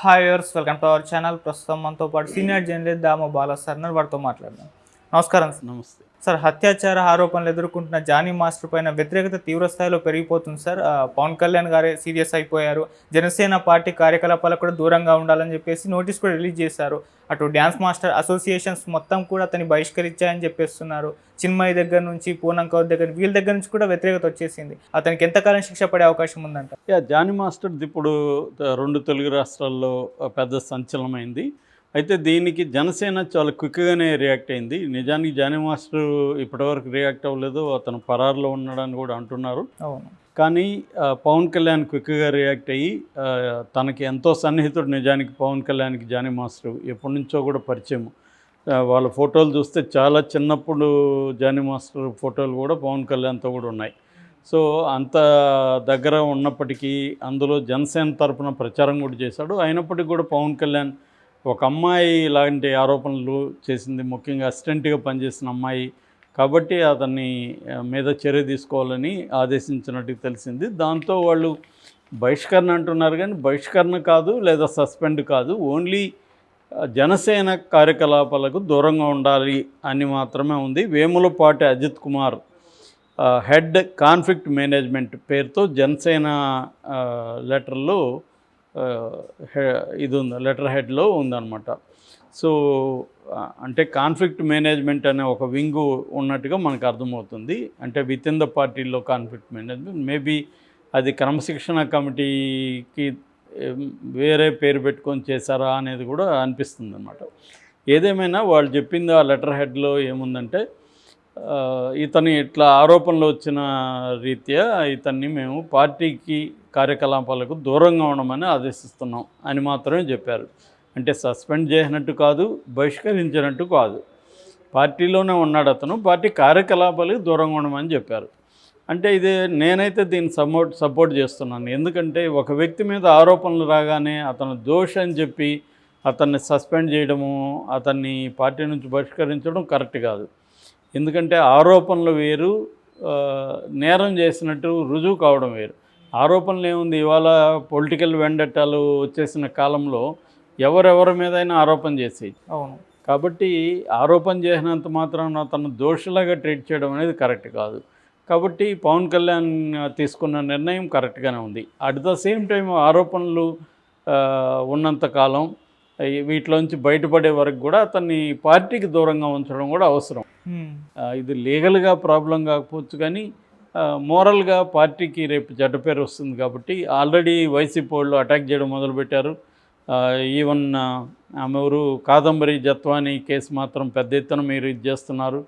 Hi viewers, welcome to our channel. ప్రస్తుతం మనతో పాటు సీనియర్ జర్నలిస్ట్ దామ బాలా సార్ ఉన్నారు. వారితో మాట్లాడదాం. నమస్కారం సార్. నమస్తే సార్, హత్యాచార ఆరోపణలు ఎదుర్కొంటున్న జానీ మాస్టర్ పైన వ్యతిరేకత తీవ్ర స్థాయిలో పెరిగిపోతుంది సార్. పవన్ కళ్యాణ్ గారే సీరియస్ అయిపోయారు. జనసేన పార్టీ కార్యకలాపాలకు కూడా దూరంగా ఉండాలని చెప్పేసి నోటీస్ కూడా రిలీజ్ చేశారు. అటు డ్యాన్స్ మాస్టర్ అసోసియేషన్స్ మొత్తం కూడా అతన్ని బహిష్కరించాయని చెప్పేస్తున్నారు. చిన్మయి దగ్గర నుంచి పూనం కౌర్ దగ్గర వీళ్ళ దగ్గర నుంచి కూడా వ్యతిరేకత వచ్చేసింది. అతనికి ఎంతకాలం శిక్ష పడే అవకాశం ఉందంట? జానీ మాస్టర్ది ఇప్పుడు 2 తెలుగు రాష్ట్రాల్లో పెద్ద సంచలనమైంది. అయితే దీనికి జనసేన చాలా క్విక్గానే రియాక్ట్ అయింది. నిజానికి జానీ మాస్టర్ ఇప్పటివరకు రియాక్ట్ అవ్వలేదు, అతను పరారులో ఉన్నాడని కూడా అంటున్నారు. అవును. కానీ పవన్ కళ్యాణ్ క్విక్గా రియాక్ట్ అయ్యి తనకి ఎంతో సన్నిహితుడు నిజానికి పవన్ కళ్యాణ్కి జానీ మాస్టర్ ఎప్పటి నుంచో కూడా పరిచయం. వాళ్ళ ఫోటోలు చూస్తే చాలా చిన్నప్పుడు జానీ మాస్టర్ ఫోటోలు కూడా పవన్ కళ్యాణ్తో కూడా ఉన్నాయి. సో అంత దగ్గర ఉన్నప్పటికీ అందులో జనసేన తరపున ప్రచారం కూడా చేశాడు. అయినప్పటికీ కూడా పవన్ కళ్యాణ్ ఒక అమ్మాయి ఇలాంటి ఆరోపణలు చేసింది, ముఖ్యంగా అసిస్టెంట్గా పనిచేసిన అమ్మాయి కాబట్టి అతన్ని మీద చర్య తీసుకోవాలని ఆదేశించినట్టు తెలిసింది. దాంతో వాళ్ళు బహిష్కరణ అంటున్నారు, కానీ బహిష్కరణ కాదు లేదా సస్పెండ్ కాదు, ఓన్లీ జనసేన కార్యకలాపాలకు దూరంగా ఉండాలి అని మాత్రమే ఉంది. Vemulapati Ajith Kumar head conflict management పేరుతో జనసేన లెటర్లో ఇది ఉంది, లెటర్ హెడ్లో ఉందన్నమాట. సో అంటే కాన్ఫ్లిక్ట్ మేనేజ్మెంట్ అనే ఒక వింగు ఉన్నట్టుగా మనకు అర్థమవుతుంది. అంటే విత్ ఇన్ ద పార్టీలో కాన్ఫ్లిక్ట్ మేనేజ్మెంట్, మేబీ అది క్రమశిక్షణ కమిటీకి వేరే పేరు పెట్టుకొని చేశారా అనేది కూడా అనిపిస్తుంది అన్నమాట. ఏదేమైనా వాళ్ళు చెప్పింది ఆ లెటర్ హెడ్లో ఏముందంటే, ఇతని ఇట్లా ఆరోపణలు వచ్చిన రీత్యా ఇతన్ని మేము పార్టీకి కార్యకలాపాలకు దూరంగా ఉండమని ఆదేశిస్తున్నాం అని మాత్రమే చెప్పారు. అంటే సస్పెండ్ చేసినట్టు కాదు, బహిష్కరించినట్టు కాదు, పార్టీలోనే ఉన్నాడు అతను, పార్టీ కార్యకలాపాలకు దూరంగా ఉండమని చెప్పారు. అంటే ఇది నేనైతే దీన్ని సపోర్ట్ చేస్తున్నాను. ఎందుకంటే ఒక వ్యక్తి మీద ఆరోపణలు రాగానే అతను దోషి అని చెప్పి అతన్ని సస్పెండ్ చేయడము, అతన్ని పార్టీ నుంచి బహిష్కరించడం కరెక్ట్ కాదు. ఎందుకంటే ఆరోపణలు వేరు, నేరం చేసినట్టు రుజువు కావడం వేరు. ఆరోపణలు ఏముంది, ఇవాళ పొలిటికల్ వెండట్టాలు వచ్చేసిన కాలంలో ఎవరెవరి మీదైనా ఆరోపణ చేసేది. అవును. కాబట్టి ఆరోపణ చేసినంత మాత్రాన అతను దోషులాగా ట్రీట్ చేయడం అనేది కరెక్ట్ కాదు. కాబట్టి పవన్ కళ్యాణ్ తీసుకున్న నిర్ణయం కరెక్ట్గానే ఉంది. అట్ ద సేమ్ టైం ఆరోపణలు ఉన్నంతకాలం వీటిలోంచి బయటపడే వరకు కూడా అతన్ని పార్టీకి దూరంగా ఉంచడం కూడా అవసరం. ఇది లీగల్గా ప్రాబ్లం కాకపోవచ్చు, కానీ మోరల్గా పార్టీకి రేపు చెడ్డ పేరు వస్తుంది. కాబట్టి ఆల్రెడీ వైసీపీ వాళ్ళు అటాక్ చేయడం మొదలుపెట్టారు. ఈవెన్ ఆమెవరు కాదంబరి జత్వాని కేసు మాత్రం పెద్ద ఎత్తున మీరు ఇది చేస్తున్నారు,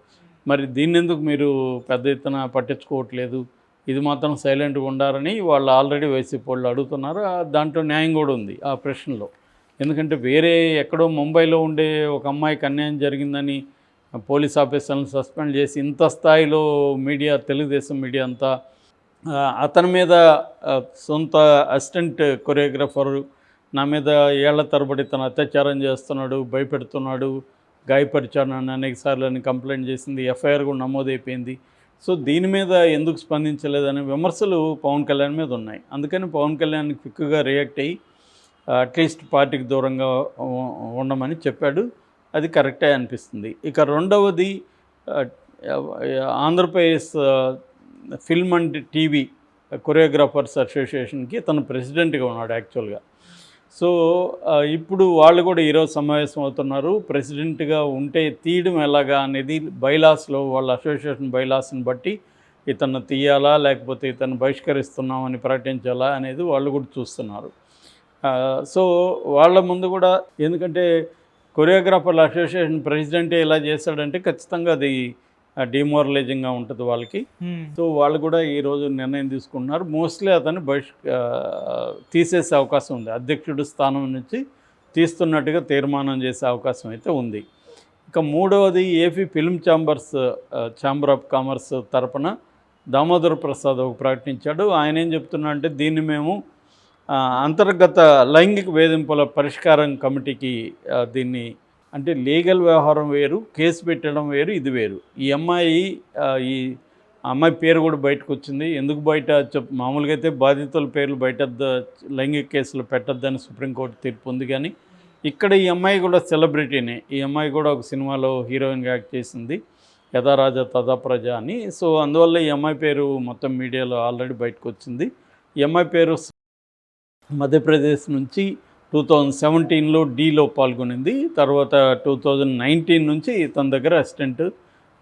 మరి దీన్ని ఎందుకు మీరు పెద్ద ఎత్తున పట్టించుకోవట్లేదు, ఇది మాత్రం సైలెంట్గా ఉండాలని వాళ్ళు ఆల్రెడీ వైసీపీ వాళ్ళు అడుగుతున్నారు. దాంట్లో న్యాయం కూడా ఉంది ఆ ప్రశ్నలో. ఎందుకంటే వేరే ఎక్కడో ముంబైలో ఉండే ఒక అమ్మాయికి అన్యాయం జరిగిందని పోలీస్ ఆఫీసర్లను సస్పెండ్ చేసి ఇంత స్థాయిలో మీడియా, తెలుగుదేశం మీడియా అంతా అతని మీద సొంత అసిస్టెంట్ కొరియోగ్రాఫరు నా మీద ఏళ్ల తరబడి తను అత్యాచారం చేస్తున్నాడు, భయపెడుతున్నాడు, గాయపరిచాను అని అనేకసార్లు అని కంప్లైంట్ చేసింది, ఎఫ్ఐఆర్ కూడా నమోదైపోయింది. సో దీని మీద ఎందుకు స్పందించలేదనే విమర్శలు పవన్ కళ్యాణ్ మీద ఉన్నాయి. అందుకని పవన్ కళ్యాణ్ క్విక్గా రియాక్ట్ అయ్యి అట్లీస్ట్ పార్టీకి దూరంగా ఉండమని చెప్పాడు. అది కరెక్టే అనిపిస్తుంది. ఇక రెండవది, Andhra Pradesh film and TV choreographers అసోసియేషన్కి తను ప్రెసిడెంట్గా ఉన్నాడు యాక్చువల్గా. సో ఇప్పుడు వాళ్ళు కూడా ఈరోజు సమావేశం అవుతున్నారు. ప్రెసిడెంట్గా ఉంటే తీయడం ఎలాగా అనేది బైలాస్లో, వాళ్ళ అసోసియేషన్ బైలాస్ని బట్టి ఇతను తీయాలా లేకపోతే ఇతను బహిష్కరిస్తున్నామని ప్రకటించాలా అనేది వాళ్ళు కూడా చూస్తున్నారు. సో వాళ్ళ ముందు కూడా, ఎందుకంటే కొరియోగ్రాఫర్ల అసోసియేషన్ ప్రెసిడెంటే ఇలా చేశాడంటే ఖచ్చితంగా అది డిమోరలైజింగ్గా ఉంటుంది వాళ్ళకి. సో వాళ్ళు కూడా ఈరోజు నిర్ణయం తీసుకుంటున్నారు. మోస్ట్లీ అతన్ని తీసేసే అవకాశం ఉంది, అధ్యక్షుడి స్థానం నుంచి తీస్తున్నట్టుగా తీర్మానం చేసే అవకాశం అయితే ఉంది. ఇక మూడవది, AP film chamber of commerce తరపున దామోదర్ ప్రసాద్ ప్రకటించాడు. ఆయన ఏం చెప్తున్నా అంటే, దీన్ని మేము అంతర్గత లైంగిక వేధింపుల పరిష్కారం కమిటీకి దీన్ని, అంటే లీగల్ వ్యవహారం వేరు, కేసు పెట్టడం వేరు, ఇది వేరు. ఈ అమ్మాయి ఈ ఆ అమ్మాయి పేరు కూడా బయటకు వచ్చింది. ఎందుకు బయట మామూలుగా అయితే బాధితుల పేర్లు బయట లైంగిక కేసులు పెట్టద్దని సుప్రీంకోర్టు తీర్పు ఉంది. కానీ ఇక్కడ ఈ అమ్మాయి కూడా సెలబ్రిటీనే. ఈ అమ్మాయి కూడా ఒక సినిమాలో హీరోయిన్గా యాక్ట్ చేసింది, యథా రాజా తథా ప్రజ అని. సో అందువల్ల ఈ అమ్మాయి పేరు మొత్తం మీడియాలో ఆల్రెడీ బయటకు వచ్చింది. ఈ అమ్మాయి పేరు మధ్యప్రదేశ్ నుంచి 2017లో డీలో పాల్గొనింది. తర్వాత 2019 నుంచి తన దగ్గర అసిస్టెంట్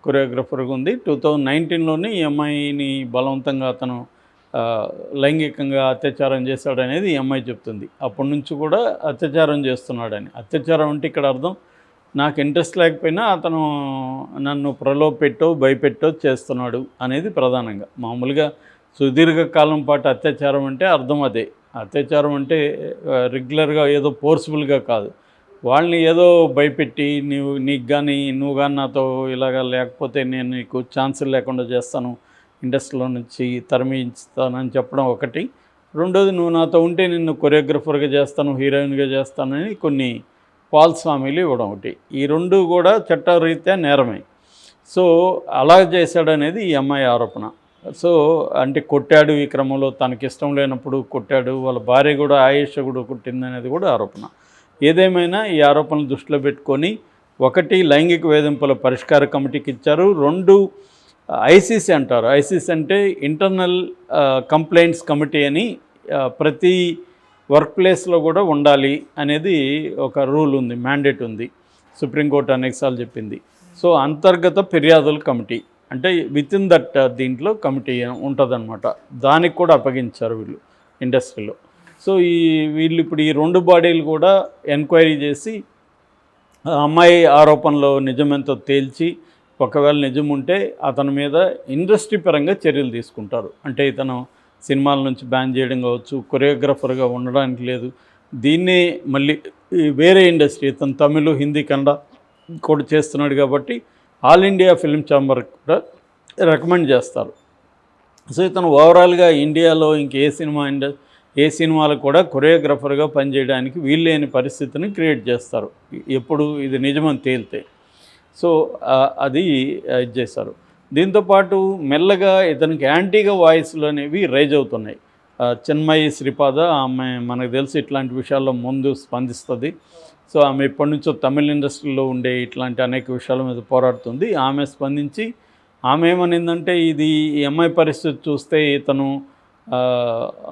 కొరియోగ్రఫర్గా ఉంది. 2019లోనే ఈ అమ్మాయిని బలవంతంగా అతను లైంగికంగా అత్యాచారం చేశాడనేది ఈ అమ్మాయి చెప్తుంది. అప్పటి నుంచి కూడా అత్యాచారం చేస్తున్నాడని. అత్యాచారం అంటే ఇక్కడ అర్థం నాకు ఇంట్రెస్ట్ లేకపోయినా అతను నన్ను ప్రలోభపెట్టో భయపెట్టో చేస్తున్నాడు అనేది ప్రధానంగా. మామూలుగా సుదీర్ఘకాలం పాటు అత్యాచారం అంటే అర్థం అదే. అత్యాచారం అంటే రెగ్యులర్గా ఏదో ఫోర్స్ఫుల్గా కాదు, వాళ్ళని ఏదో భయపెట్టి నీకు కానీ నువ్వు కానీ నాతో ఇలాగా లేకపోతే నేను నీకు ఛాన్సులు లేకుండా చేస్తాను, ఇండస్ట్రీలో నుంచి తరిమిస్తానని చెప్పడం ఒకటి. రెండోది నువ్వు నాతో ఉంటే నిన్ను కొరియోగ్రఫర్గా చేస్తాను, హీరోయిన్గా చేస్తానని కొన్ని ఫాల్స్ హామీలు ఇవ్వడం ఒకటి. ఈ రెండు కూడా చట్టరీత్యా నేరమే. సో అలా చేశాడనేది ఈ అమ్మాయి ఆరోపణ. సో అంటే కొట్టాడు, ఈ క్రమంలో తనకిష్టం లేనప్పుడు కొట్టాడు, వాళ్ళ భార్య కూడా ఆయేష కూడా కొట్టిందనేది కూడా ఆరోపణ. ఏదేమైనా ఈ ఆరోపణలు దృష్టిలో పెట్టుకొని ఒకటి లైంగిక వేధింపుల పరిష్కార కమిటీకి ఇచ్చారు, రెండు ఐసీసీ అంటారు. ఐసీసీ అంటే ఇంటర్నల్ కంప్లైంట్స్ కమిటీ అని ప్రతి వర్క్ ప్లేస్లో కూడా ఉండాలి అనేది ఒక రూల్ ఉంది, మ్యాండేట్ ఉంది, సుప్రీంకోర్టు అనేకసార్లు చెప్పింది. సో అంతర్గత ఫిర్యాదుల కమిటీ అంటే విత్ ఇన్ దట్ దీంట్లో కమిటీ ఉంటుందన్నమాట. దానికి కూడా అప్పగించారు వీళ్ళు ఇండస్ట్రీలో. సో వీళ్ళు ఇప్పుడు ఈ రెండు బాడీలు కూడా ఎంక్వైరీ చేసి అమ్మాయి ఆరోపణలో నిజమెంతో తేల్చి ఒకవేళ నిజం ఉంటే అతని మీద ఇండస్ట్రీ పరంగా చర్యలు తీసుకుంటారు. అంటే ఇతను సినిమాల నుంచి బ్యాన్ చేయడం కావచ్చు, కొరియోగ్రఫర్గా ఉండడానికి లేదు, దీన్నే మళ్ళీ వేరే ఇండస్ట్రీ ఇతను తమిళ్, హిందీ, కన్నడ కూడా చేస్తున్నాడు కాబట్టి ఆల్ ఇండియా ఫిల్మ్ ఛాంబర్ కూడా రికమెండ్ చేస్తారు. సో ఇతను ఓవరాల్గా ఇండియాలో ఏ సినిమాలకు కూడా కొరియోగ్రఫర్గా పనిచేయడానికి వీల్లేని పరిస్థితిని క్రియేట్ చేస్తారు ఎప్పుడు ఇది నిజమని తేలితే. సో అది ఇది చేశారు. దీంతోపాటు మెల్లగా ఇతనికి యాంటీగా వాయిస్లు అనేవి రైజ్ అవుతున్నాయి. చిన్మయి శ్రీపాద ఆమె మనకు తెలిసి ఇట్లాంటి విషయాల్లో ముందు స్పందిస్తుంది. సో ఆమె ఎప్పటి నుంచో తమిళ ఇండస్ట్రీలో ఉండే ఇట్లాంటి అనేక విషయాల మీద పోరాడుతుంది. ఆమె స్పందించి ఆమె ఏమనిందంటే ఇది ఈ అమ్మాయి పరిస్థితి చూస్తే ఇతను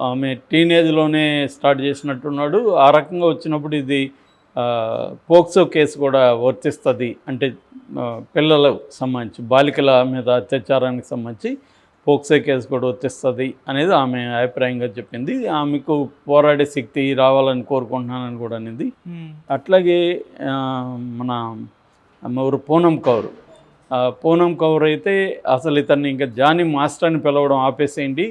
ఆమె టీనేజ్లోనే స్టార్ట్ చేసినట్టున్నాడు, ఆ రకంగా వచ్చినప్పుడు ఇది పోక్సో కేసు కూడా వర్తిస్తుంది, అంటే పిల్లలకు సంబంధించి బాలికల మీద అత్యాచారానికి సంబంధించి పోక్సో కేసు కూడా వర్తిస్తుంది అనేది ఆమె అభిప్రాయంగా చెప్పింది. ఆమెకు పోరాడే శక్తి రావాలని కోరుకుంటున్నానని కూడా అనేది. అట్లాగే మన ఎవరు పూనం కౌర్ అయితే అసలు ఇతన్ని ఇంకా జానీ మాస్టర్ అని పిలవడం ఆపేసేయండి,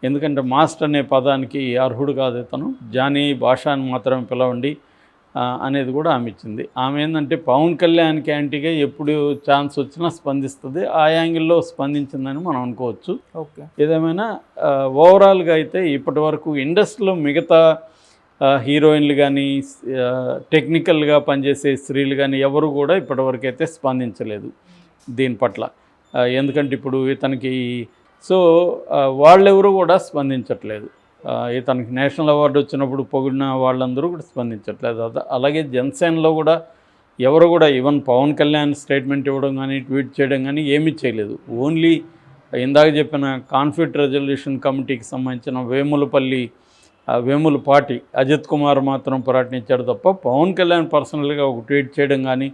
ఎందుకంటే మాస్టర్ అనే పదానికి అర్హుడు కాదు ఇతను, జానీ భాష అని మాత్రమే పిలవండి అనేది కూడా ఆమె ఇచ్చింది. ఆమె ఏంటంటే పవన్ కళ్యాణ్కి యాంటీగా ఎప్పుడు ఛాన్స్ వచ్చినా స్పందిస్తుంది, ఆ యాంగిల్లో స్పందించిందని మనం అనుకోవచ్చు. ఓకే, ఏదేమైనా ఓవరాల్గా అయితే ఇప్పటి వరకు ఇండస్ట్రీలో మిగతా హీరోయిన్లు కానీ టెక్నికల్గా పనిచేసే స్త్రీలు కానీ ఎవరు కూడా ఇప్పటివరకు అయితే స్పందించలేదు దీని పట్ల. ఎందుకంటే ఇప్పుడు ఇతనికి వాళ్ళెవరు కూడా స్పందించట్లేదు. ఇతనికి నేషనల్ అవార్డు వచ్చినప్పుడు పొగిడిన వాళ్ళందరూ కూడా స్పందించట్లేదు. అలాగే జనసేనలో కూడా ఎవరు కూడా ఈవెన్ పవన్ కళ్యాణ్ స్టేట్మెంట్ ఇవ్వడం కానీ ట్వీట్ చేయడం కానీ ఏమీ చేయలేదు. ఓన్లీ ఇందాక చెప్పిన కాన్ఫ్లిక్ట్ రెజల్యూషన్ కమిటీకి సంబంధించిన వేములపాటి అజిత్ కుమార్ మాత్రం ప్రకటించాడు తప్ప పవన్ కళ్యాణ్ పర్సనల్గా ఒక ట్వీట్ చేయడం కానీ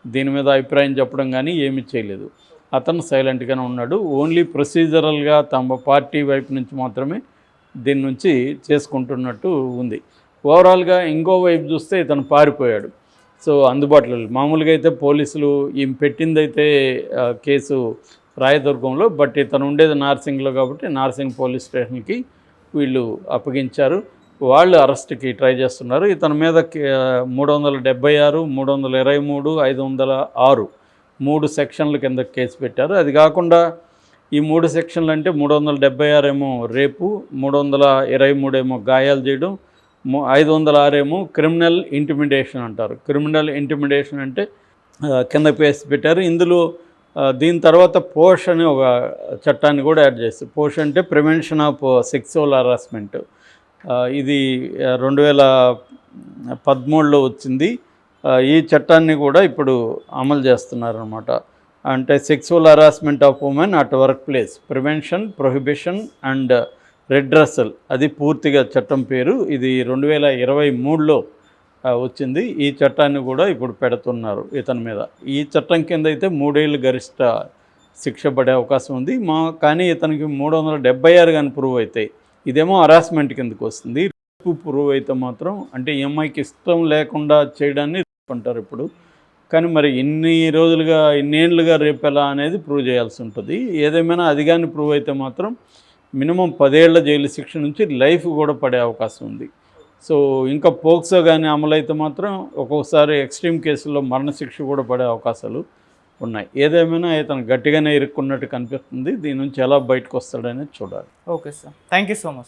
దీని మీద అభిప్రాయం చెప్పడం కానీ ఏమీ చేయలేదు. అతను సైలెంట్గానే ఉన్నాడు. ఓన్లీ ప్రొసీజరల్గా తమ పార్టీ వైపు నుంచి మాత్రమే దీని నుంచి చేసుకుంటున్నట్టు ఉంది. ఓవరాల్గా ఇంకో వైపు చూస్తే ఇతను పారిపోయాడు. సో అందుబాటులో మామూలుగా అయితే పోలీసులు ఈమె పెట్టిందైతే కేసు రాయదుర్గంలో, బట్ ఇతను ఉండేది నార్సింగ్లో కాబట్టి నార్సింగ్ పోలీస్ స్టేషన్కి వీళ్ళు అప్పగించారు. వాళ్ళు అరెస్ట్కి ట్రై చేస్తున్నారు. ఇతని మీద 376, 323, 506 3 సెక్షన్ల కింద కేసు పెట్టారు. అది కాకుండా ఈ 3 సెక్షన్లు అంటే 376 ఏమో రేపు, 323 ఏమో గాయాలు చేయడం, 506 ఏమో క్రిమినల్ ఇంటిమిడేషన్ అంటారు. క్రిమినల్ ఇంటిమిడేషన్ అంటే కింద కేసు పెట్టారు. ఇందులో దీని తర్వాత పోష్ అనే ఒక చట్టాన్ని కూడా యాడ్ చేస్తారు. పోష్ అంటే ప్రివెన్షన్ ఆఫ్ సెక్సువల్ హరాస్మెంట్. ఇది 2013లో వచ్చింది. ఈ చట్టాన్ని కూడా ఇప్పుడు అమలు చేస్తున్నారన్నమాట. అంటే sexual harassment of women at work place, prevention, prohibition and redressal, అది పూర్తిగా చట్టం పేరు. ఇది 2023లో వచ్చింది. ఈ చట్టాన్ని కూడా ఇప్పుడు పెడుతున్నారు ఇతని మీద. ఈ చట్టం కింద అయితే 3 ఏళ్ళు గరిష్ట శిక్ష పడే అవకాశం ఉంది. కానీ ఇతనికి 376 కానీ ప్రూవ్ అవుతాయి. ఇదేమో హరాస్మెంట్ కిందకు వస్తుంది. ప్రూవ్ అయితే మాత్రం, అంటే ఈ అమ్మాయికి ఇష్టం లేకుండా చేయడాన్ని అంటారు ఇప్పుడు. కానీ మరి ఇన్ని రోజులుగా, ఇన్నేళ్లుగా రేపు ఎలా అనేది ప్రూవ్ చేయాల్సి ఉంటుంది. ఏదేమైనా అది కానీ ప్రూవ్ అయితే మాత్రం మినిమం 10 ఏళ్ల జైలు శిక్ష నుంచి లైఫ్ కూడా పడే అవకాశం ఉంది. సో ఇంకా పోక్సో కానీ అమలైతే మాత్రం ఒక్కొక్కసారి ఎక్స్ట్రీమ్ కేసుల్లో మరణశిక్ష కూడా పడే అవకాశాలు ఉన్నాయి. ఏదేమైనా ఇతను గట్టిగానే ఇరుక్కున్నట్టు కనిపిస్తుంది. దీని నుంచి ఎలా బయటకు వస్తాడనేది చూడాలి. Okay sir, thank you so much.